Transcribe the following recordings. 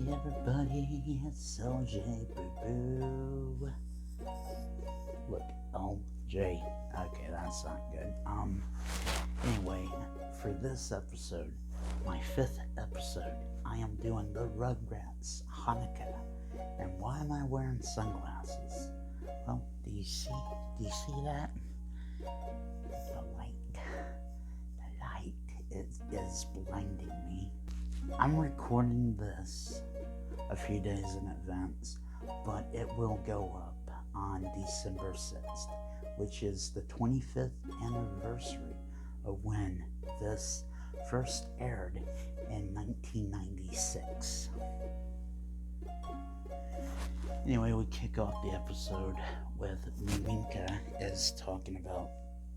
Hey everybody, it's LJ Boo Boo. Look, LJ. Okay, that's not good. Anyway, for this episode, my 5th episode, I am doing the Rugrats Hanukkah. And why am I wearing sunglasses? Well, do you see that? The light is blinding me. I'm recording this a few days in advance, but it will go up on December 6th, which is the 25th anniversary of when this first aired in 1996. Anyway, we kick off the episode with Chanukah is talking about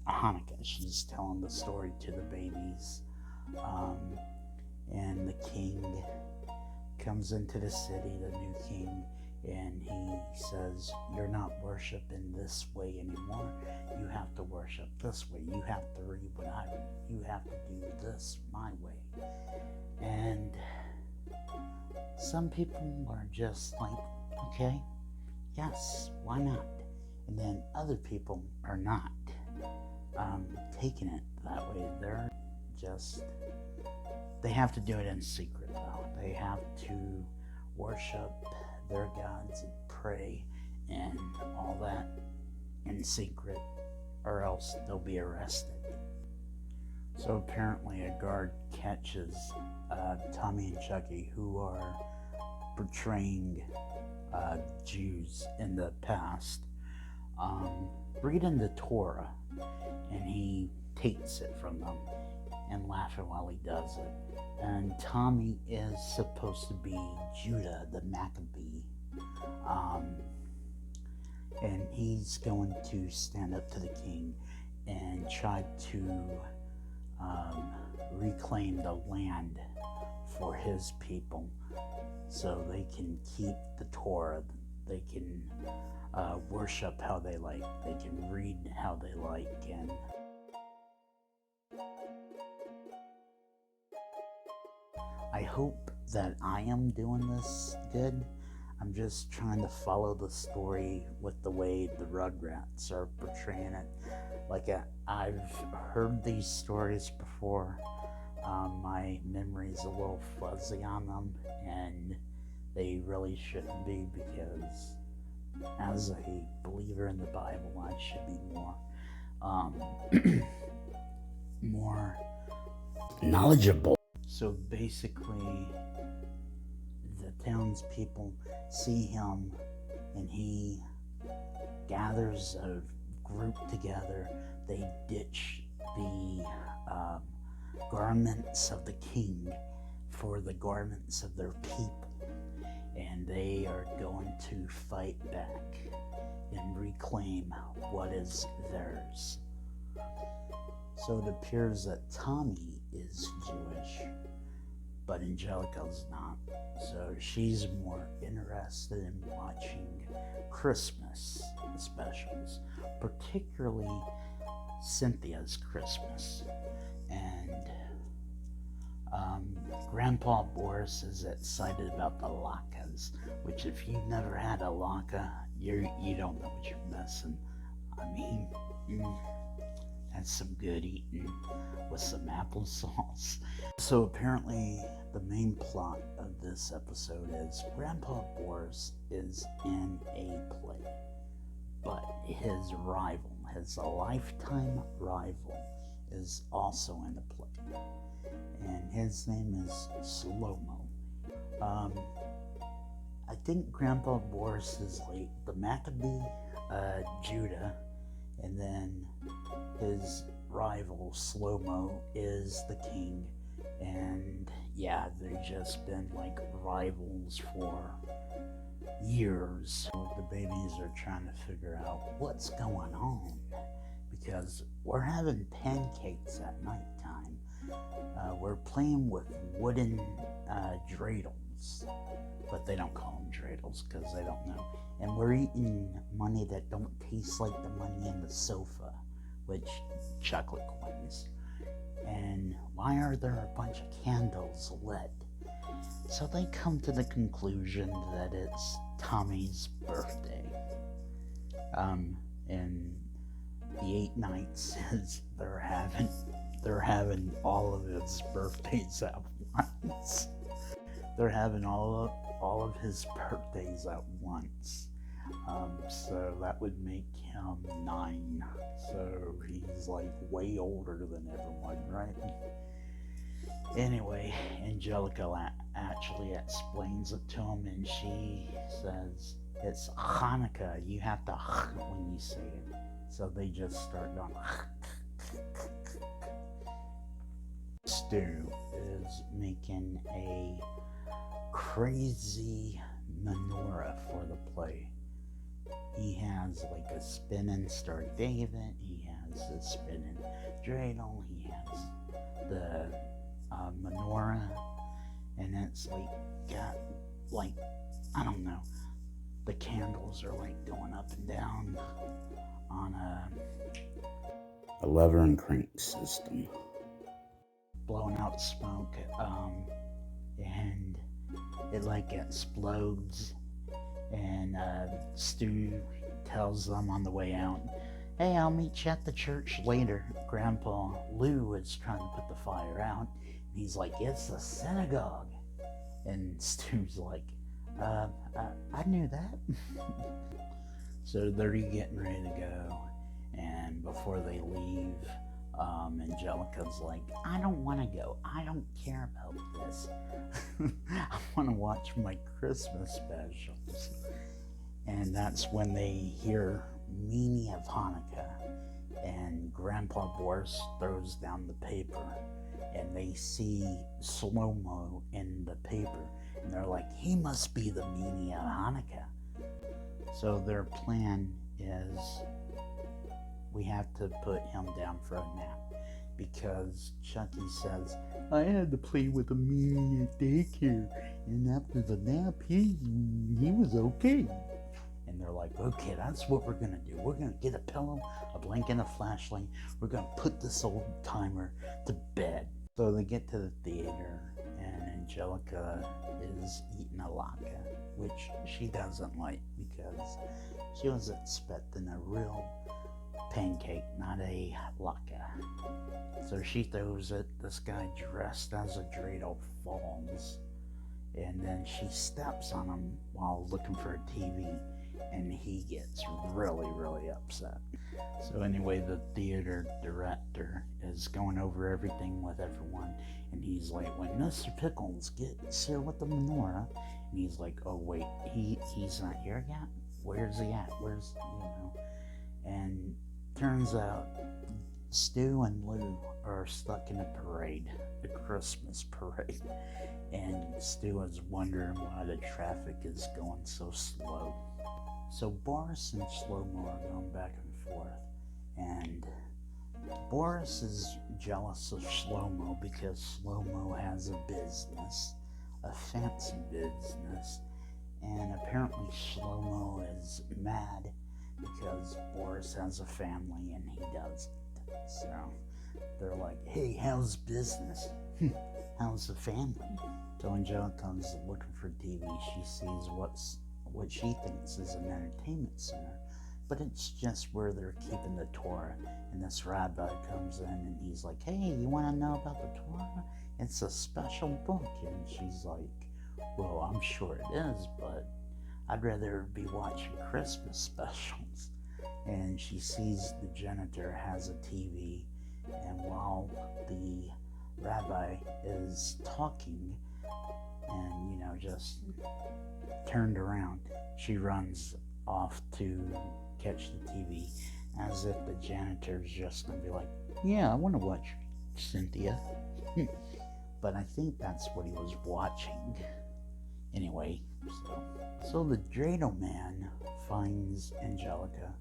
Hanukkah. She's telling the story to the babies. And the king comes into the city, the new king, and he says, you're not worshiping this way anymore. You have to worship this way. You have to read what I read. You have to do this my way. And some people are just like, okay, yes, why not? And then other people are not taking it that way. They're just... They have to do it in secret, though. They have to worship their gods and pray and all that in secret, or else they'll be arrested. So apparently a guard catches Tommy and Chucky, who are portraying Jews in the past, reading the Torah, and he takes it from them and laughing while he does it. And Tommy is supposed to be Judah the Maccabee, and he's going to stand up to the king and try to reclaim the land for his people so they can keep the Torah. They can worship how they like. They can read how they like. And I hope that I am doing this good. I'm just trying to follow the story with the way the Rugrats are portraying it. Like I've heard these stories before. My memory's a little fuzzy on them, and they really shouldn't be, because as a believer in the Bible, I should be more knowledgeable. So basically, the townspeople see him, and he gathers a group together. They ditch the garments of the king for the garments of their people, and they are going to fight back and reclaim what is theirs. So it appears that Tommy is Jewish, but Angelica's not. So she's more interested in watching Christmas specials, particularly Cynthia's Christmas. And Grandpa Boris is excited about the latkes, which if you've never had a latke, you don't know what you're missing. I mean, that's some good eating with some applesauce. So apparently the main plot of this episode is Grandpa Boris is in a play, but his rival, his lifetime rival, is also in the play, and his name is Slow-Mo. I think Grandpa Boris is like the Maccabee, Judah, and then his rival Slow-Mo is the king. And yeah, they've just been like rivals for years. So the babies are trying to figure out what's going on, because we're having pancakes at nighttime. We're playing with wooden dreidels, but they don't call them dreidels because they don't know. And we're eating money that don't taste like the money in the sofa, which chocolate coins. And why are there a bunch of candles lit? So they come to the conclusion that it's Tommy's birthday. And the 8 nights is they're having all of his birthdays at once. They're having all of his birthdays at once. So that would make him 9. So he's like way older than everyone, right? Anyway, Angelica actually explains it to him, and she says it's Hanukkah. You have to when you say it. So they just start going. Stu is making a crazy menorah for the play. He has like a spinning Star David, he has a spinning dreidel, he has the menorah, and it's like got like, I don't know, the candles are like going up and down on a lever and crank system, blowing out smoke, and it like explodes. And Stu tells them on the way out, hey, I'll meet you at the church later. Grandpa Lou is trying to put the fire out. And he's like, it's the synagogue. And Stu's like, I knew that. So they're getting ready to go. And before they leave, Angelica's like, I don't want to go. I don't care about this. I want to watch my Christmas specials. And that's when they hear Meanie of Hanukkah, and Grandpa Boris throws down the paper, and they see slow-mo in the paper, and they're like, he must be the Meanie of Hanukkah. So their plan is, we have to put him down for a nap, because Chucky says, I had to play with a meanie at daycare, and after the nap, he was okay. And they're like, okay, that's what we're gonna do. We're gonna get a pillow, a blanket, and a flashlight. We're gonna put this old timer to bed. So they get to the theater, and Angelica is eating a latke, which she doesn't like because she was expecting a real pancake, not a latke. So she throws it. This guy dressed as a dreidel falls, and then she steps on him while looking for a TV, and he gets really, really upset. So anyway, the theater director is going over everything with everyone, and he's like, when Mr. Pickles gets here with the menorah, and he's like, oh wait, he's not here yet? Where's he at? And turns out Stu and Lou are stuck in a parade, a Christmas parade, and Stu is wondering why the traffic is going so slow. So Boris and Slow-Mo are going back and forth, and Boris is jealous of Slow-Mo because Slow-Mo has a business, a fancy business, and apparently Slow-Mo is mad because Boris has a family and he doesn't. So they're like, hey, how's business? How's the family? So Angelica's looking for TV. She sees what she thinks is an entertainment center, but it's just where they're keeping the Torah. And this rabbi comes in and he's like, hey, you want to know about the Torah? It's a special book. And she's like, well, I'm sure it is, but I'd rather be watching Christmas specials. And she sees the janitor has a TV, and while the rabbi is talking and, just turned around, she runs off to catch the TV, as if the janitor's just gonna be like, yeah, I want to watch Cynthia. But I think that's what he was watching. Anyway, so the dreidel man finds Angelica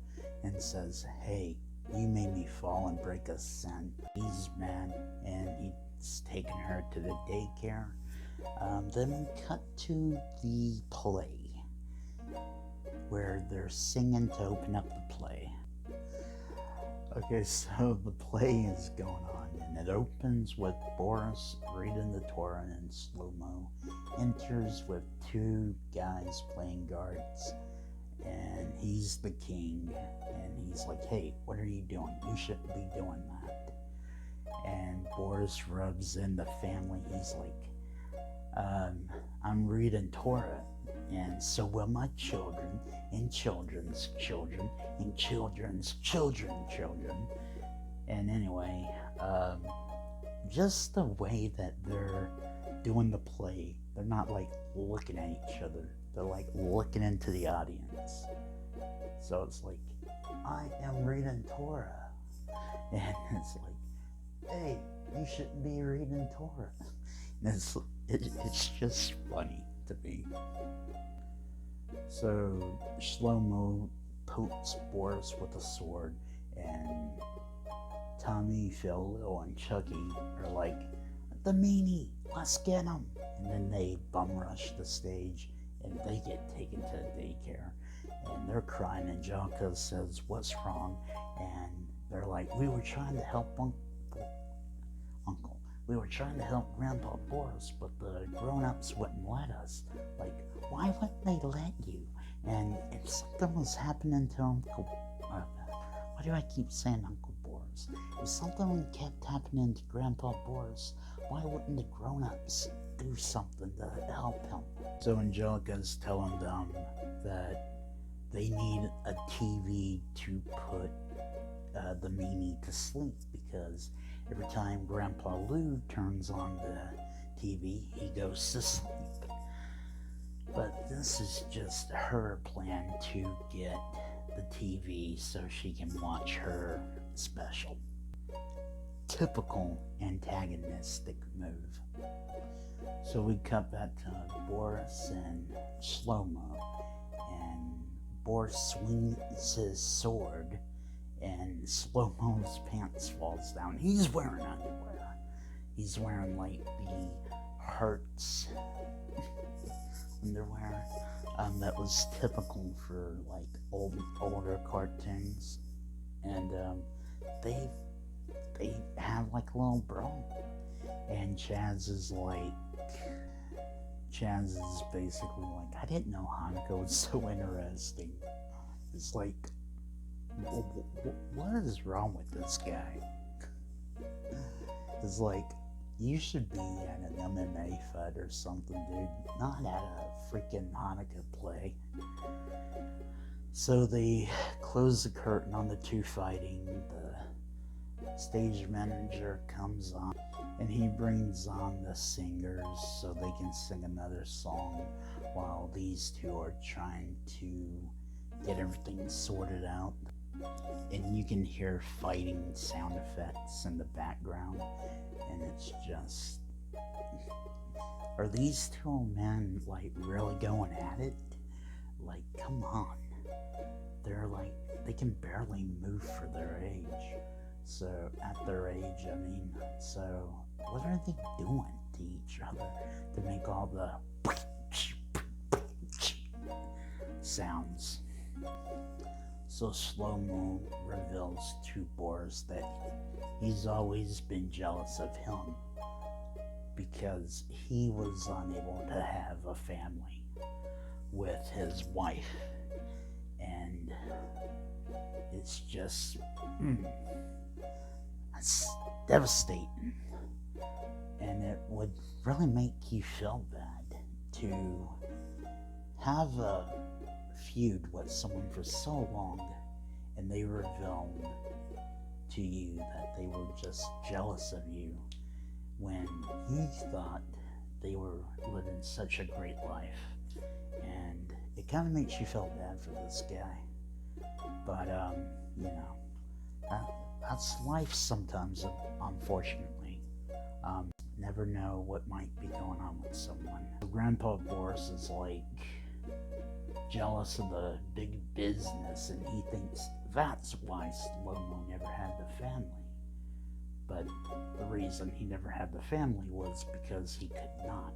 and says, hey, you made me fall and break a sin. He's mad, and he's taking her to the daycare. Then we cut to the play, where they're singing to open up the play. Okay, so the play is going on, and it opens with Boris reading the Torah in slow-mo, enters with two guys playing guards, and he's the king, and he's like, hey, what are you doing? You shouldn't be doing that. And Boris rubs in the family. He's like, I'm reading Torah, and so will my children, and children's children, and children's children. And anyway, just the way that they're doing the play, they're not like looking at each other, they're like looking into the audience. So it's like, I am reading Torah, and it's like, hey, you shouldn't be reading Torah. And it's just funny to me. So Shlomo pokes Boris with a sword, and Tommy, Phil, Lil, and Chucky are like, the meanie, let's get him. And then they bum rush the stage, and they get taken to daycare, and they're crying, and Chanukah says, what's wrong? And they're like, we were trying to help Uncle. We were trying to help Grandpa Boris, but the grown-ups wouldn't let us. Like, why wouldn't they let you? And if something was happening to Uncle, why do I keep saying Uncle Boris? If something kept happening to Grandpa Boris, why wouldn't the grown-ups do something to help him? So Angelica's telling them that they need a TV to put the meanie to sleep, because every time Grandpa Lou turns on the TV, he goes to sleep. But this is just her plan to get the TV so she can watch her special. Typical antagonistic move. So we cut back to Boris and Shlomo, and Boris swings his sword, and Shlomo's pants falls down. He's wearing underwear. He's wearing like the Hertz underwear that was typical for like older cartoons, and they have like a little bra, and Chaz is basically like, I didn't know Hanukkah was so interesting. It's like, what is wrong with this guy? It's like, you should be at an MMA fight or something, dude, not at a freaking Hanukkah play. So they close the curtain on the two fighting. The stage manager comes on, and he brings on the singers so they can sing another song while these two are trying to get everything sorted out. And you can hear fighting sound effects in the background, and it's just, are these two old men like really going at it? Like, come on. They're like, they can barely move for their age. So at their age, I mean, so what are they doing to each other to make all the sounds? So Shlomo reveals to Boris that he's always been jealous of him because he was unable to have a family with his wife. And it's just, it's devastating. And it would really make you feel bad to have a feud with someone for so long, and they revealed to you that they were just jealous of you when you thought they were living such a great life. And it kind of makes you feel bad for this guy. But you know, that's life sometimes, unfortunately. Never know what might be going on with someone. Grandpa Boris is like jealous of the big business, and he thinks that's why Shlomo never had the family. But the reason he never had the family was because he could not.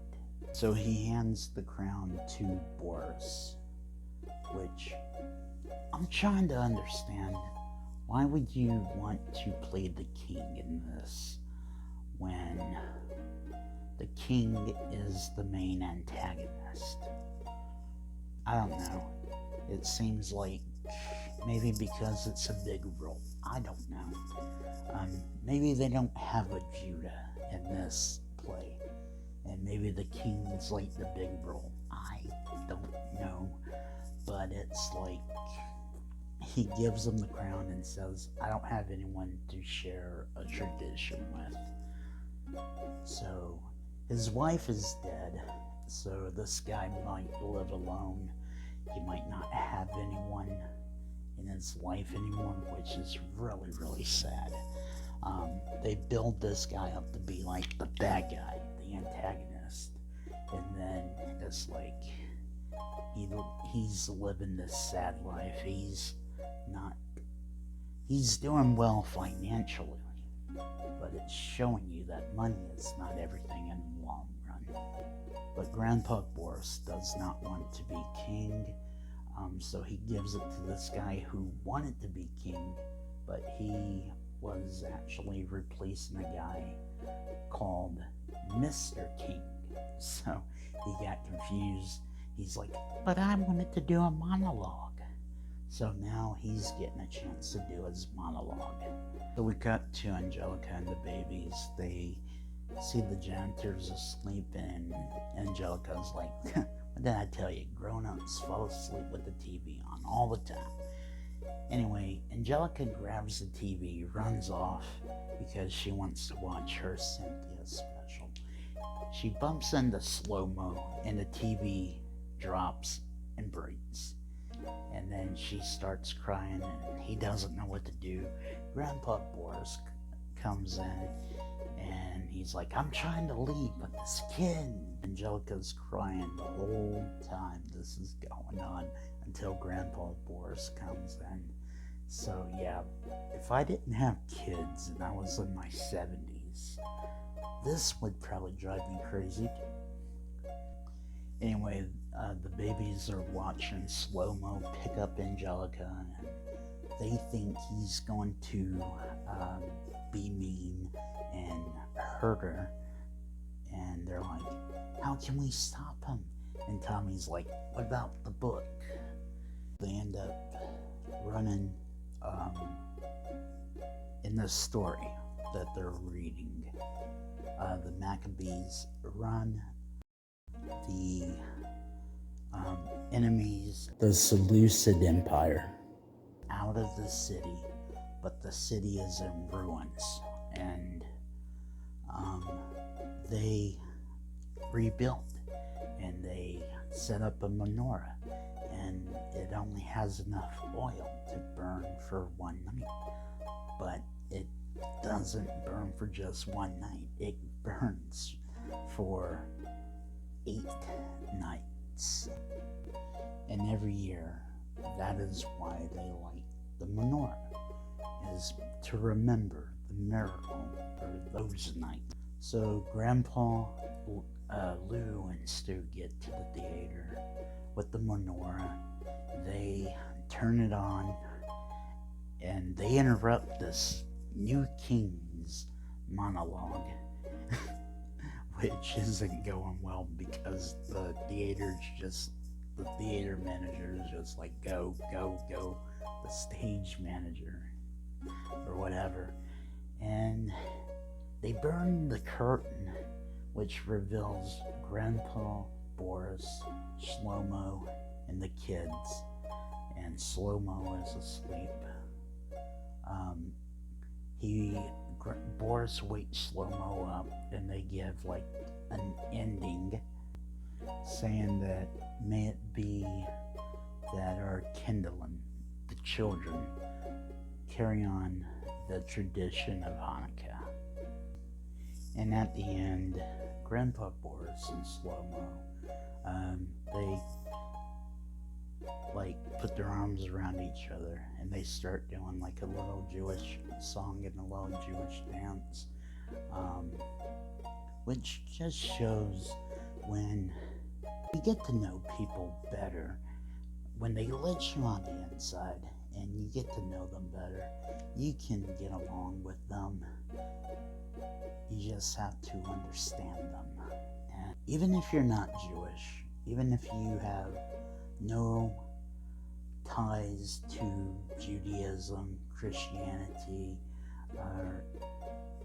So he hands the crown to Boris, which I'm trying to understand Why would you want to play the king in this when the king is the main antagonist? I don't know. It seems like maybe because it's a big role. I don't know. Maybe they don't have a Judah in this play, and maybe the king's like the big role. I don't know, but it's like he gives him the crown and says, I don't have anyone to share a tradition with. So his wife is dead, so this guy might live alone. He might not have anyone in his life anymore, which is really, really sad. They build this guy up to be like the bad guy, the antagonist, and then it's like he's living this sad life. He's doing well financially, but it's showing you that money is not everything in the long run. But Grandpa Boris does not want to be king, so he gives it to this guy who wanted to be king, but he was actually replacing a guy called Mr. King. So he got confused. He's like, but I wanted to do a monologue. So now he's getting a chance to do his monologue. So we cut to Angelica and the babies. They see the janitors asleep, and Angelica's like, what did I tell you? Grown-ups fall asleep with the TV on all the time. Anyway, Angelica grabs the TV, runs off because she wants to watch her Cynthia special. She bumps into slow-mo, and the TV drops and breaks. And then she starts crying, and he doesn't know what to do. Grandpa Boris comes in, and he's like, I'm trying to leave, but this kid. Angelica's crying the whole time this is going on until Grandpa Boris comes in. So yeah, if I didn't have kids and I was in my 70s, this would probably drive me crazy. Anyway, the babies are watching slow-mo pick up Angelica, and they think he's going to be mean and hurt her, and they're like, how can we stop him? And Tommy's like, what about the book? They end up running in the story that they're reading. The Maccabees run the enemies, the Seleucid Empire, out of the city, but the city is in ruins, and they rebuilt, and they set up a menorah, and it only has enough oil to burn for one night, but it doesn't burn for just one night. It burns for 8 nights. And every year, that is why they light the menorah, is to remember the miracle or those nights. So Grandpa, Lou, and Stu get to the theater with the menorah. They turn it on, and they interrupt this new king's monologue, which isn't going well because the theater manager is just like, go, the stage manager or whatever. And they burn the curtain, which reveals Grandpa, Boris, Slow-Mo, and the kids. And Slow-Mo is asleep. Boris wakes Slow-Mo up, and they give like an ending saying that may it be that our kindling, the children, carry on the tradition of Hanukkah. And at the end, Grandpa Boris and Slow-Mo, they like put their arms around each other, and they start doing like a little Jewish song and a little Jewish dance, which just shows when you get to know people better, when they let you on the inside and you get to know them better. You can get along with them. You just have to understand them. And even if you're not Jewish, even if you have no ties to Judaism, Christianity, or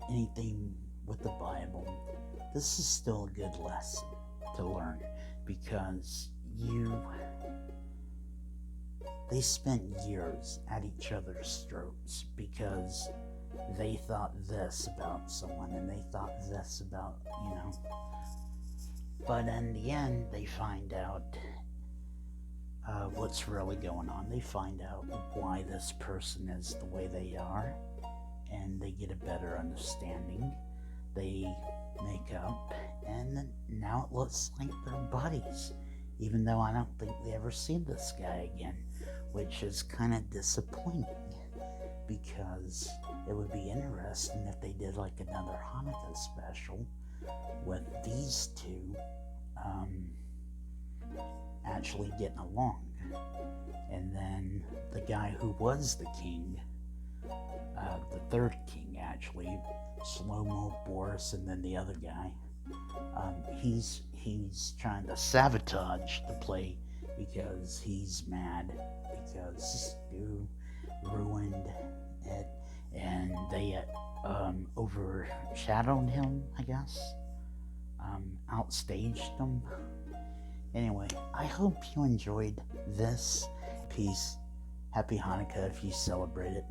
anything with the Bible, this is still a good lesson to learn, because they spent years at each other's throats because they thought this about someone and they thought this about, but in the end they find out what's really going on. They find out why this person is the way they are, and they get a better understanding. They make up, and now it looks like they're buddies, even though I don't think they ever see this guy again, which is kind of disappointing, because it would be interesting if they did like another Hanukkah special with these two actually getting along. And then the guy who was the king, the third king actually, Slow-Mo, Boris, and then the other guy, he's trying to sabotage the play because he's mad because you ruined it, and they overshadowed him, I guess, outstaged him. Anyway, I hope you enjoyed this piece. Happy Hanukkah if you celebrate it.